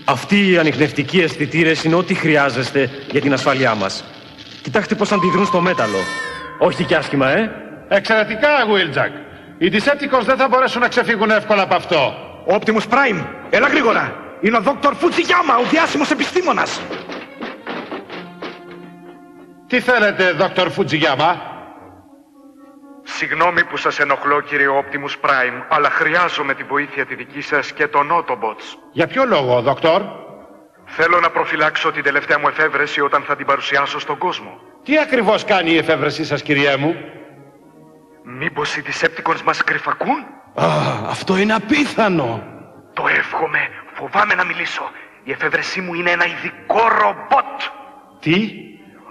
Αυτοί οι ανιχνευτικοί αισθητήρες είναι ό,τι χρειάζεστε για την ασφάλειά μας. Κοιτάξτε πώς αντιδρούν στο μέταλλο. Όχι και άσχημα, Εξαιρετικά, Wheeljack. Οι Decepticons δεν θα μπορέσουν να ξεφύγουν εύκολα από αυτό. Optimus Prime, έλα γρήγορα. Είναι ο Dr. Fujiyama, ο διάσημος επιστήμονας. Τι θέλετε, Dr. Fujiyama? Συγγνώμη που σας ενοχλώ, κύριε Optimus Prime, αλλά χρειάζομαι τη βοήθεια τη δική σας και των Autobots. Για ποιο λόγο, Δόκτωρ? Θέλω να προφυλάξω την τελευταία μου εφεύρεση όταν θα την παρουσιάσω στον κόσμο. Τι ακριβώς κάνει η εφεύρεσή σας, κυριέ μου? Μήπως οι Decepticons μας κρυφακούν? Αυτό είναι απίθανο. Το εύχομαι. Φοβάμαι να μιλήσω. Η εφεύρεσή μου είναι ένα ειδικό ρομπότ. Τι?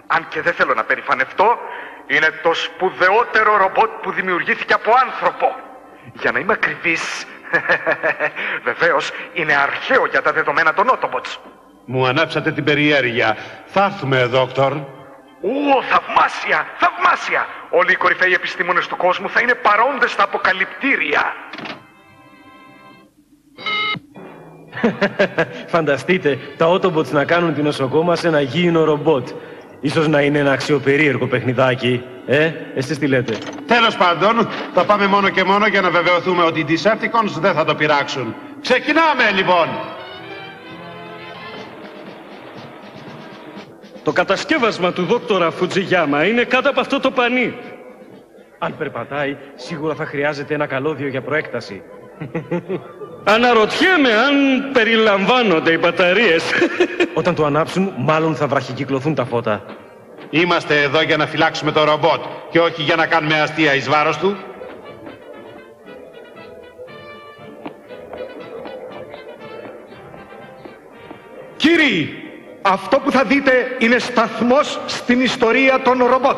Αν και δεν θέλω να περηφανευτώ, είναι το σπουδαιότερο ρομπότ που δημιουργήθηκε από άνθρωπο. Για να είμαι ακριβής, βεβαίως είναι αρχαίο για τα δεδομένα των Autobots. Μου ανάψατε την περιέργεια. Θα έρθουμε, Δόκτωρ. Θαυμάσια, θαυμάσια! Όλοι οι κορυφαίοι επιστήμονες του κόσμου θα είναι παρόντες στα αποκαλυπτήρια. Φανταστείτε τα Autobots να κάνουν την νοσοκόμα σε ένα γήινο ρομπότ. Ίσως να είναι ένα αξιοπερίεργο παιχνιδάκι. Εσείς τι λέτε? Τέλος πάντων, θα πάμε μόνο και μόνο για να βεβαιωθούμε ότι οι Decepticons δεν θα το πειράξουν. Ξεκινάμε, λοιπόν! Το κατασκεύασμα του δόκτορα Φουτζιγιάμα είναι κάτω από αυτό το πανί. Αν περπατάει, σίγουρα θα χρειάζεται ένα καλώδιο για προέκταση. Αναρωτιέμαι αν περιλαμβάνονται οι μπαταρίες. Όταν το ανάψουν, μάλλον θα βραχικυκλωθούν τα φώτα. Είμαστε εδώ για να φυλάξουμε το ρομπότ και όχι για να κάνουμε αστεία εις βάρος του. Κύριοι, αυτό που θα δείτε είναι σταθμός στην ιστορία των ρομπότ.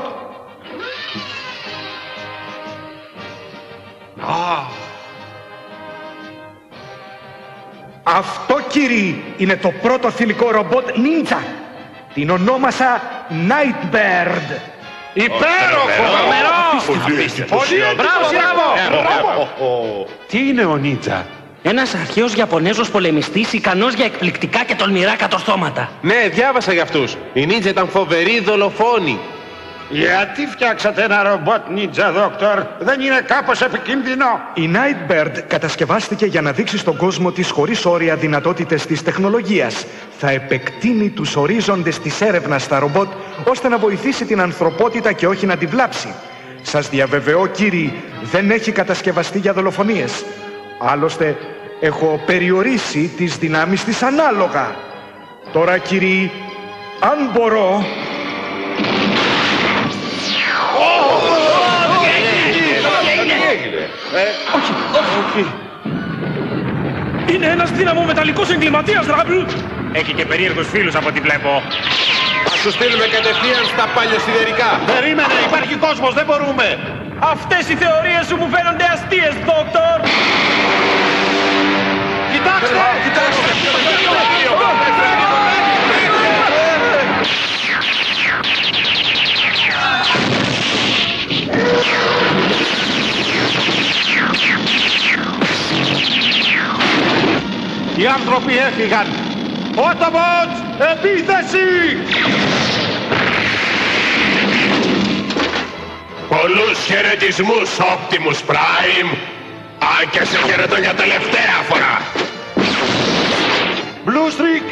Αυτό, κύριοι, είναι το πρώτο θηλυκό ρομπότ Ninja. Την ονόμασα Nightbird. Υπέροχο! Πολύ εντυπωσιακό! Τι είναι ο Ninja? Ένας αρχαίος Ιαπωνέζος πολεμιστής ικανός για εκπληκτικά και τολμηρά κατορθώματα. Ναι, διάβασα για αυτούς. Οι Ninja ήταν φοβεροί δολοφόνοι. Γιατί φτιάξατε ένα ρομπότ Ninja, Δόκτωρ? Δεν είναι κάπως επικίνδυνο? Η Nightbird κατασκευάστηκε για να δείξει στον κόσμο τις χωρίς όρια δυνατότητες της τεχνολογίας. Θα επεκτείνει τους ορίζοντες της έρευνας στα ρομπότ, ώστε να βοηθήσει την ανθρωπότητα και όχι να τη βλάψει. Σας διαβεβαιώ, κύριοι, δεν έχει κατασκευαστεί για δολοφονίες. Άλλωστε, έχω περιορίσει τις δυνάμεις της ανάλογα. Τώρα, κύριοι, αν μπορώ... Όχι. Είναι ένας δυναμομεταλλικός εγκληματίας, Ράμπλ. Έχει και περίεργους φίλους από ό,τι βλέπω. Ας τους στείλουμε κατευθείαν στα παλιοσιδερικά. Περίμενε, υπάρχει κόσμος, δεν μπορούμε. Αυτές οι θεωρίες σου μου φαίνονται αστείες, Δόκτωρ. Κοιτάξτε! Οι άνθρωποι έφυγαν. Autobots, επίθεση! Πολλούς χαιρετισμούς, Optimus Prime. Αν και σε χαιρετώ για τελευταία φορά. Blue Streak!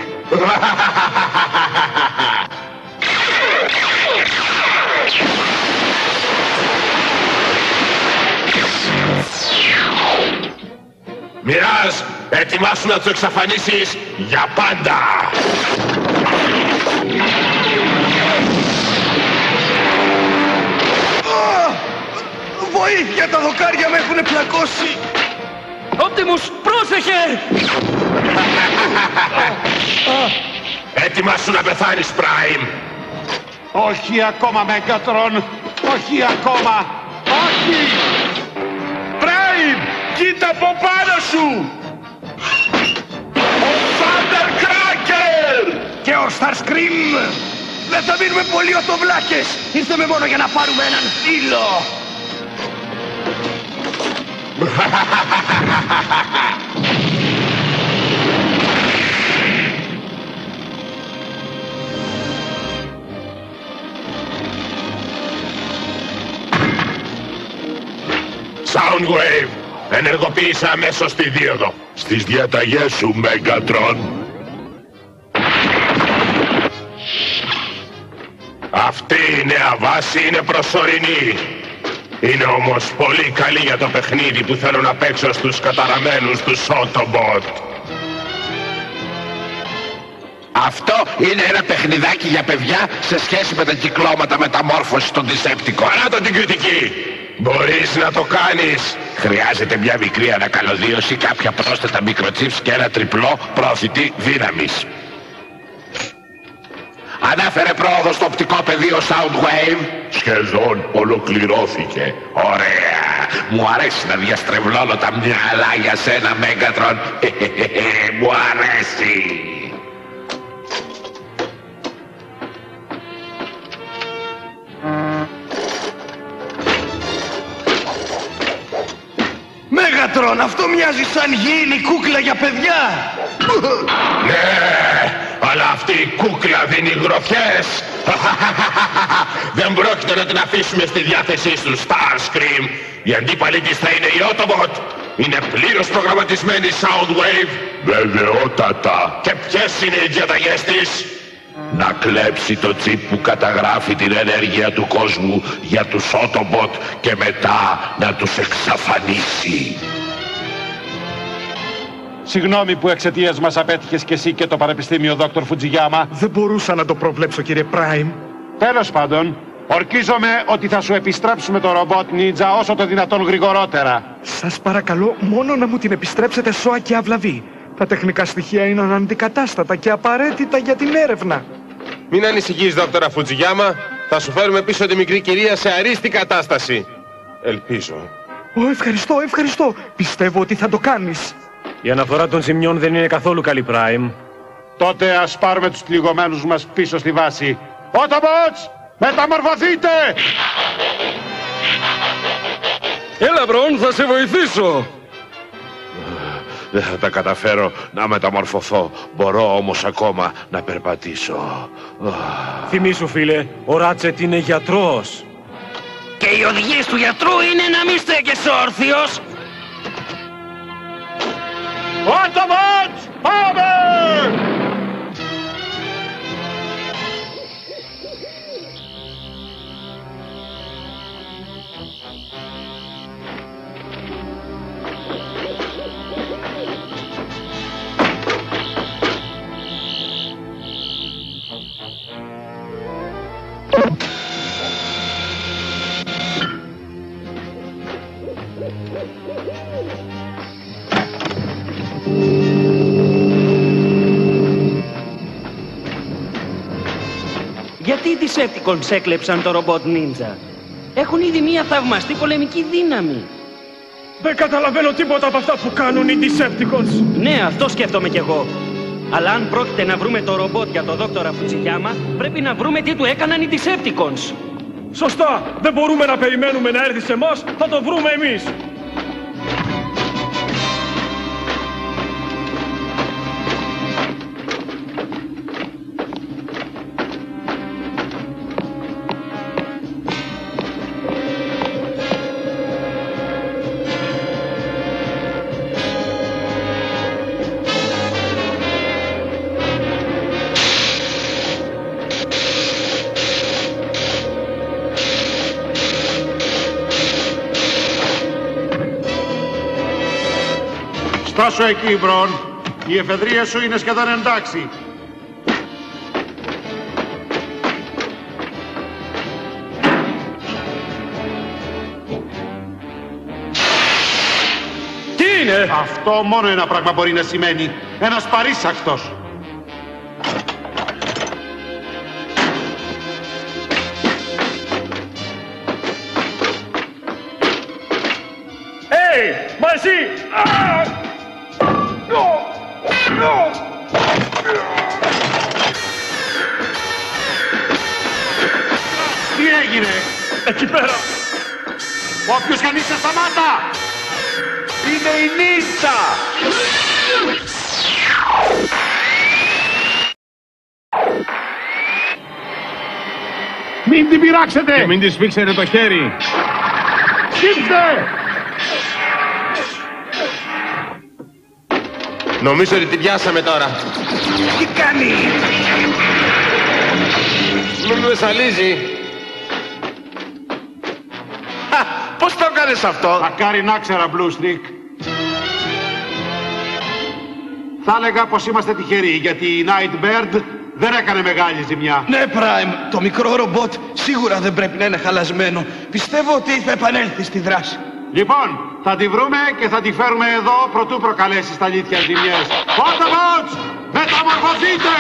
Μοιράζ, ετοιμάσου να τους εξαφανίσεις για πάντα. Βοήθεια, τα δοκάρια με έχουν πλακώσει. Optimus, πρόσεχε! Ετοιμάσου να πεθάνεις, Prime. Όχι ακόμα, Megatron! Όχι ακόμα! Όχι! Prime! Κοίτα από πάνω σου! Ο Thundercracker! Και ο Starscream! Δεν θα μείνουμε πολύ οτοβλάκες! Ήρθαμε μόνο για να πάρουμε έναν φίλο! Soundwave. Ενεργοποίησα αμέσως τη δίωδο. Στις διαταγές σου, Megatron. Αυτή η νέα βάση είναι προσωρινή. Είναι όμως πολύ καλή για το παιχνίδι που θέλω να παίξω στους καταραμένους του Autobot. Αυτό είναι ένα παιχνιδάκι για παιδιά σε σχέση με τα κυκλώματα μεταμόρφωσης των Decepticons. Παρά το την κριτική. Μπορείς να το κάνεις. Χρειάζεται μια μικρή ανακαλωδίωση, κάποια πρόσθετα μικροτσίπς και ένα τριπλό προωθητή δύναμης. Ανάφερε πρόοδο στο οπτικό πεδίο Soundwave. Σχεδόν ολοκληρώθηκε. Ωραία. Μου αρέσει να διαστρεβλώνω τα μυαλά για σένα, Megatron. Μου αρέσει. Μέγατρον, αυτό μοιάζει σαν γήινη κούκλα για παιδιά. Ναι, αλλά αυτή η κούκλα δίνει γροθιές. Δεν πρόκειται να την αφήσουμε στη διάθεσή του Starscream. Η αντίπαλη της θα είναι η Autobot. Είναι πλήρως προγραμματισμένη Soundwave. Βεβαιότατα. Και ποιες είναι οι διαταγές της? Να κλέψει το τσιπ που καταγράφει την ενέργεια του κόσμου για τους Autobot και μετά να τους εξαφανίσει. Συγγνώμη που εξαιτίας μας απέτυχες και εσύ και το Πανεπιστήμιο Δόκτωρ Φουτζιγιάμα. Δεν μπορούσα να το προβλέψω, κύριε Prime. Τέλος πάντων, ορκίζομαι ότι θα σου επιστρέψουμε το ρομπότ Νίτζα όσο το δυνατόν γρηγορότερα. Σας παρακαλώ μόνο να μου την επιστρέψετε σώα και αυλαβή. Τα τεχνικά στοιχεία είναι αναντικατάστατα και απαραίτητα για την έρευνα. Μην ανησυχείς, δόκτωρα Φουτζιγιάμα. Θα σου φέρουμε πίσω τη μικρή κυρία σε αρίστη κατάσταση. Ελπίζω. Ευχαριστώ. Πιστεύω ότι θα το κάνεις. Η αναφορά των ζημιών δεν είναι καθόλου καλή, Prime. Τότε ας πάρουμε τους πληγωμένους μας πίσω στη βάση. Autobots, μεταμορφωθείτε! Έλα, Μπρον, θα σε βοηθήσω. Δεν θα τα καταφέρω να μεταμορφωθώ. Μπορώ όμως ακόμα να περπατήσω. Θυμήσου, φίλε, ο Ράτσετ είναι γιατρός. Και οι οδηγίες του γιατρού είναι να μην στέκεσαι όρθιος. Autobots, πάμε! Γιατί οι Decepticons έκλεψαν το ρομπότ Ninja? Έχουν ήδη μία θαυμαστή πολεμική δύναμη. Δεν καταλαβαίνω τίποτα από αυτά που κάνουν οι Decepticons. Ναι, αυτό σκέφτομαι κι εγώ. Αλλά αν πρόκειται να βρούμε το ρομπότ για τον δόκτωρα Φουτζιγιάμα, πρέπει να βρούμε τι του έκαναν οι Decepticons. Σωστά! Δεν μπορούμε να περιμένουμε να έρθει σε εμάς, θα το βρούμε εμείς. Στάσου εκεί, Μπρον. Οι εφεδρείες σου είναι σχεδόν εντάξει. Τι είναι? Αυτό μόνο ένα πράγμα μπορεί να σημαίνει. Ένας παρήσακτος. Μαζί! Τι έγινε? Εκεί πέρα! Όποιος κι αν είσαι, σταμάτα! Είναι η Νίτσα! Μην την πειράξετε! Και μην της πήξετε το χέρι. Σκύψτε! Νομίζω ότι την πιάσαμε τώρα. Τι κάνει? Μην με σαλίζει. Πώς το έκανες αυτό? Μακάρι να ξέρα, Blue Streak. Θα έλεγα πως είμαστε τυχεροί, γιατί η Nightbird δεν έκανε μεγάλη ζημιά. Ναι, Prime, το μικρό ρομπότ σίγουρα δεν πρέπει να είναι χαλασμένο. Πιστεύω ότι θα επανέλθει στη δράση. Λοιπόν, θα τη βρούμε και θα τη φέρουμε εδώ προτού προκαλέσει στα αλήθεια ζημιές. Autobots, μεταμορφωθείτε!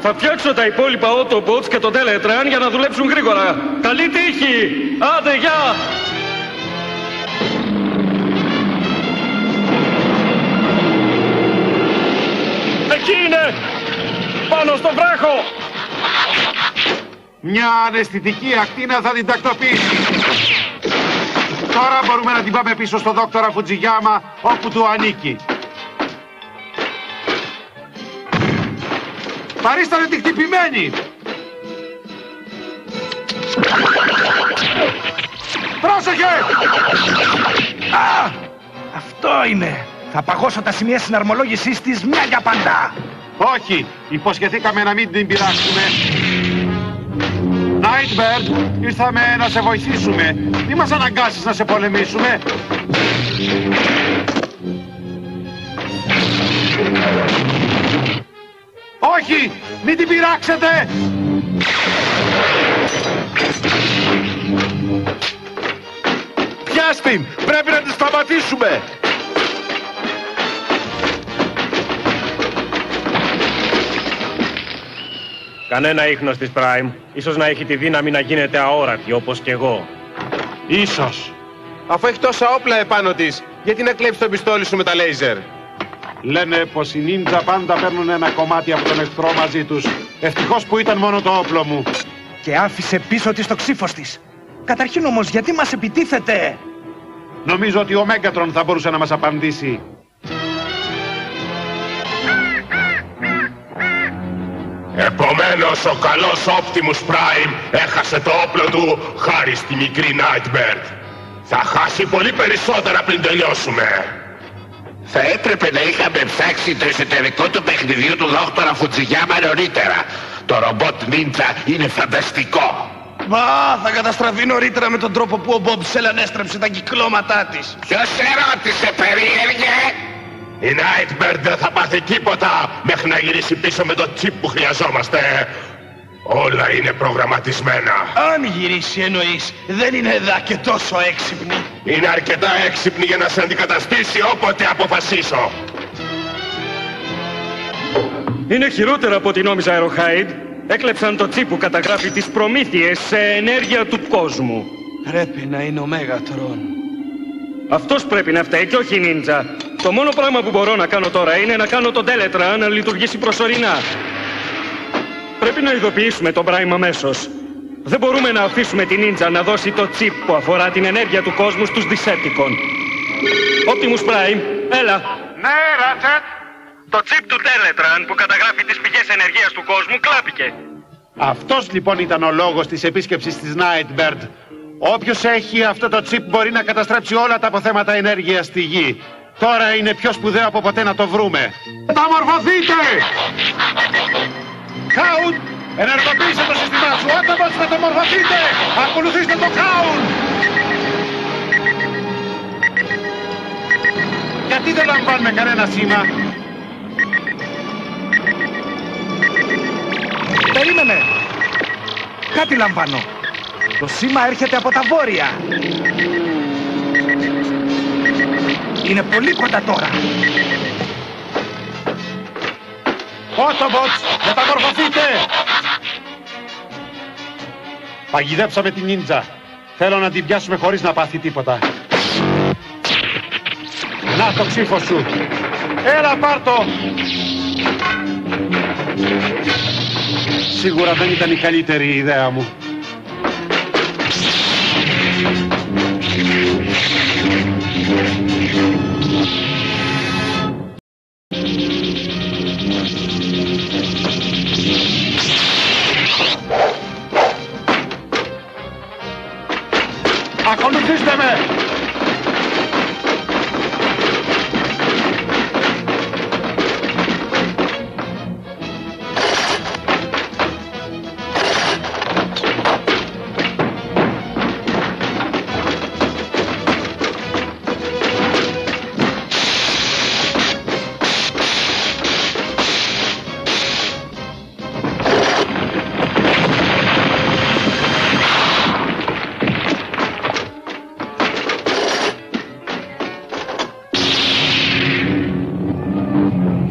Θα φτιάξω τα υπόλοιπα Autobots και το Teletran για να δουλέψουν γρήγορα. Καλή τύχη! Άντε, γεια! Εκεί είναι! Πάνω στο βράχο! Μια αναισθητική ακτίνα θα την τακτοποιήσει. Τώρα μπορούμε να την πάμε πίσω στο δόκτορα Φουτζιγιάμα, όπου του ανήκει. Παρίστανε τη χτυπημένη. Πρόσεχε! Α, αυτό είναι. Θα παγώσω τα σημεία συναρμολόγησής της μια για πάντα. Όχι, υποσχεθήκαμε να μην την πειράξουμε. Nightbird, ήρθαμε να σε βοηθήσουμε. Μη μας αναγκάσεις να σε πολεμήσουμε. Όχι, μην την πειράξετε. Πιάσ' την! Πρέπει να τη σταματήσουμε! Κανένα ίχνος της Prime. Ίσως να έχει τη δύναμη να γίνεται αόρατη, όπως κι εγώ. Ίσως. Αφού έχει τόσα όπλα επάνω της, γιατί να κλέψει το πιστόλι σου με τα λέιζερ? Λένε πως οι νίντζα πάντα παίρνουν ένα κομμάτι από τον εχθρό μαζί τους. Ευτυχώς που ήταν μόνο το όπλο μου. Και άφησε πίσω της το ξύφος της. Καταρχήν όμως, γιατί μας επιτίθεται? Νομίζω ότι ο Μέγκατρον θα μπορούσε να μας απαντήσει. Επομένως ο καλός Optimus Prime έχασε το όπλο του χάρη στη μικρή Nightbird. Θα χάσει πολύ περισσότερα πριν τελειώσουμε. Θα έπρεπε να είχαμε ψάξει το εσωτερικό του παιχνιδιού του δόκτωρα Φουτζιγιάμα νωρίτερα. Το ρομπότ Νίντζα είναι φανταστικό. Μα θα καταστραφεί νωρίτερα με τον τρόπο που ο Μπομπ Σέλαν έστρεψε τα κυκλώματά της. Ποιος ερώτησε, περίεργε? Η Nightbird δεν θα πάθει τίποτα μέχρι να γυρίσει πίσω με το τσιπ που χρειαζόμαστε. Όλα είναι προγραμματισμένα. Αν γυρίσει εννοείς, δεν είναι εδώ και τόσο έξυπνη. Είναι αρκετά έξυπνη για να σε αντικαταστήσει όποτε αποφασίσω. Είναι χειρότερα από ό,τι νόμιζα, Αεροχάιντ. Έκλεψαν το τσίπ που καταγράφει τις προμήθειες σε ενέργεια του κόσμου. Πρέπει να είναι ο Μέγατρον. Αυτός πρέπει να φταίει και όχι η Νίντζα. Το μόνο πράγμα που μπορώ να κάνω τώρα είναι να κάνω τον Teletran να λειτουργήσει προσωρινά. Πρέπει να ειδοποιήσουμε τον Prime αμέσως. Δεν μπορούμε να αφήσουμε την Νίντζα να δώσει το τσίπ που αφορά την ενέργεια του κόσμου στους Decepticon. Optimus Prime, έλα. Ναι, Ratchet. Το τσίπ του Teletran που καταγράφει τις πηγές ενεργείας του κόσμου κλάπηκε. Αυτός λοιπόν ήταν ο λόγος της επίσκεψης της Nightbird. Όποιος έχει αυτό το τσίπ μπορεί να καταστρέψει όλα τα αποθέματα ενέργειας στη γη. Τώρα είναι πιο σπουδαίο από ποτέ να το βρούμε. Μεταμορφωθείτε! Χάουν! Ενεργοποιήστε το σύστημά σου! Autobots, μεταμορφωθείτε! Ακολουθήστε το Χάουν! Γιατί δεν λαμβάνουμε κανένα σήμα? Περίμενε! Κάτι λαμβάνω. Το σήμα έρχεται από τα βόρεια. Είναι πολύ κοντά τώρα. Autobots, μεταμορφωθείτε! Παγιδέψαμε την Νίντζα. Θέλω να την πιάσουμε χωρίς να πάθει τίποτα. Να το ξύφο σου. Έλα, πάρτο! Σίγουρα δεν ήταν η καλύτερη ιδέα μου. Ακολουθήστε με!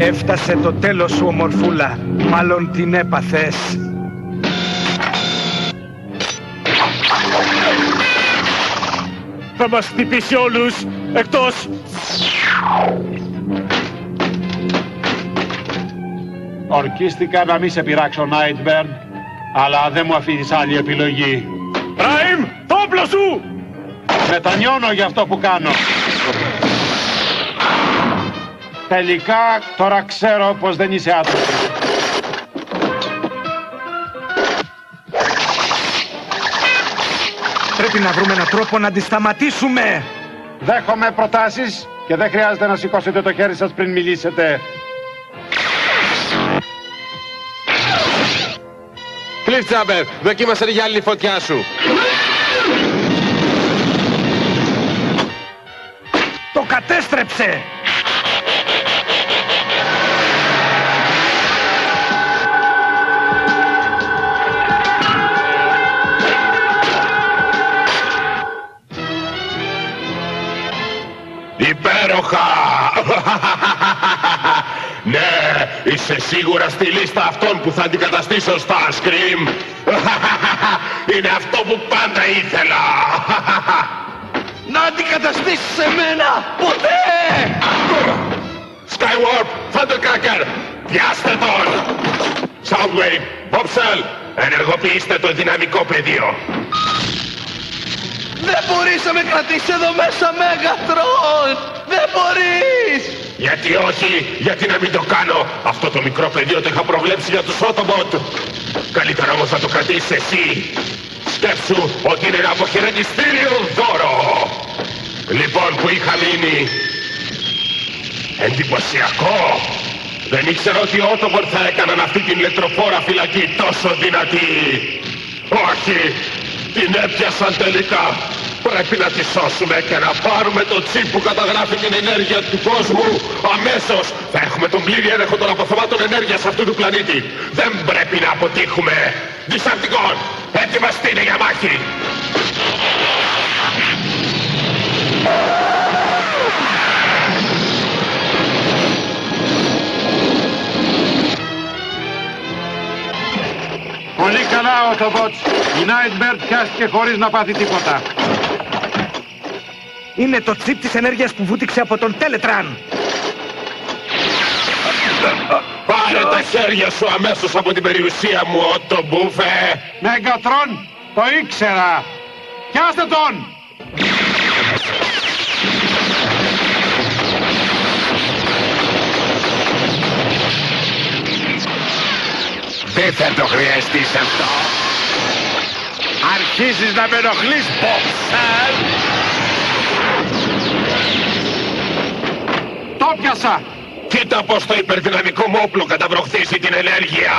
Έφτασε το τέλος σου, ομορφούλα. Μάλλον την έπαθες. Θα μας χτυπήσει όλους, εκτός. Ορκίστηκα να μην σε πειράξω, Nightbird, αλλά δεν μου αφήνεις άλλη επιλογή. Prime, το όπλο σου! Μετανιώνω για αυτό που κάνω. Τελικά, τώρα ξέρω πως δεν είσαι άτομος. Πρέπει να βρούμε έναν τρόπο να τη σταματήσουμε. Δέχομαι προτάσεις και δεν χρειάζεται να σηκώσετε το χέρι σας πριν μιλήσετε. Cliffjumper, δοκίμασε για άλλη φωτιά σου. Το κατέστρεψε. Υπέροχα! Ναι, είσαι σίγουρα στη λίστα αυτών που θα αντικαταστήσω στα Scream. Είναι αυτό που πάντα ήθελα. Να αντικαταστήσεις εμένα! Ποτέ! Skywarp, Thundercracker, πιάστε τον! Soundwave, Bobcell, ενεργοποιήστε το δυναμικό πεδίο. Δεν μπορείς να με κρατήσεις εδώ μέσα, Megatron! Δεν μπορείς! Γιατί όχι, γιατί να μην το κάνω. Αυτό το μικρό πεδίο το είχα προβλέψει για τους Autobot. Καλύτερα όμως να το κρατήσεις εσύ. Σκέψου ότι είναι ένα αποχαιρετιστήριο δώρο. Λοιπόν, που είχα μείνει. Εντυπωσιακό. Δεν ήξερα ότι οι Autobot θα έκαναν αυτή την ηλεκτροφόρα φυλακή τόσο δυνατή. Όχι, την έπιασαν τελικά. Πρέπει να τη σώσουμε και να πάρουμε το τσιπ που καταγράφει την ενέργεια του κόσμου αμέσως. Θα έχουμε τον πλήρη έλεγχο των αποθεμάτων ενέργειας αυτού του πλανήτη. Δεν πρέπει να αποτύχουμε. Decepticon, ετοιμαστείτε για μάχη. Πολύ καλά, Autobots. Η Nightbird πιάστηκε χωρίς να πάθει τίποτα. Είναι το τσιπ της ενέργειας που βούτυξε από τον Τέλετραν. Πάρε τα χέρια σου αμέσως από την περιουσία μου, Autobuffe. Megatron, το ήξερα. Πιάστε τον! Δεν θα το χρειαστείς αυτό. Αρχίζεις να με ενοχλείς, Bobcell. Το πιάσα! Κοίτα πως το υπερδυναμικό μου όπλο καταβροχθήσει την ενέργεια.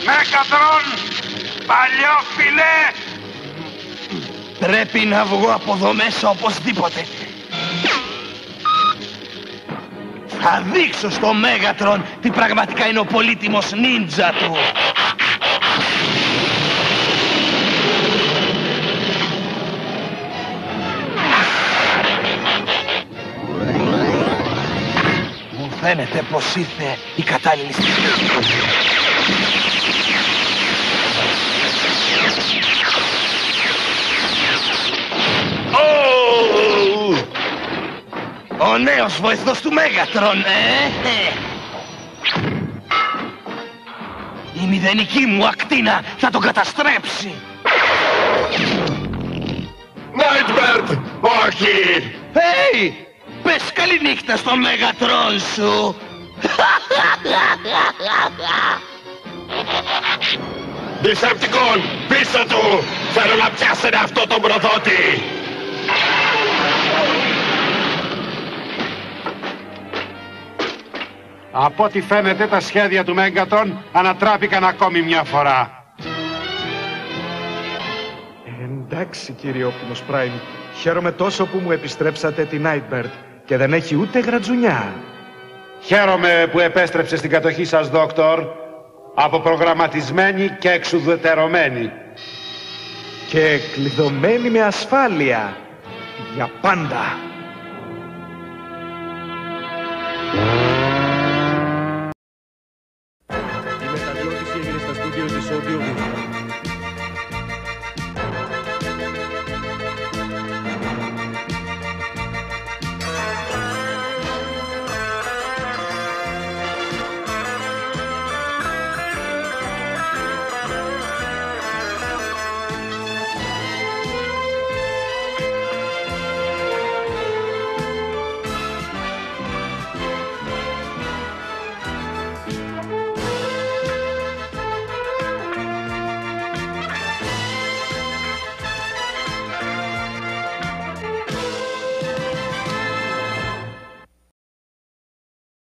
Megatron, παλιό φιλέ! Πρέπει να βγω από εδώ μέσα οπωσδήποτε. Θα δείξω στο Megatron τι πραγματικά είναι ο πολύτιμος νίντζα του. Μου φαίνεται πως ήρθε η κατάλληλη στιγμή. Ο νέος βοηθός του Megatron, Η μηδενική μου ακτίνα θα τον καταστρέψει. Nightbird, όχι! Hey! Πες καληνύχτα στο Megatron σου. Decepticon, πίσω του! Θέλω να πιάσετε αυτό τον προδότη! Από ό,τι φαίνεται τα σχέδια του Megatron ανατράπηκαν ακόμη μια φορά. Εντάξει, κύριε Optimus Prime. Χαίρομαι τόσο που μου επιστρέψατε τη Nightbird και δεν έχει ούτε γρατζουνιά. Χαίρομαι που επέστρεψε στην κατοχή σας, Δόκτωρ, αποπρογραμματισμένη και εξουδετερωμένη. και κλειδωμένη με ασφάλεια για πάντα.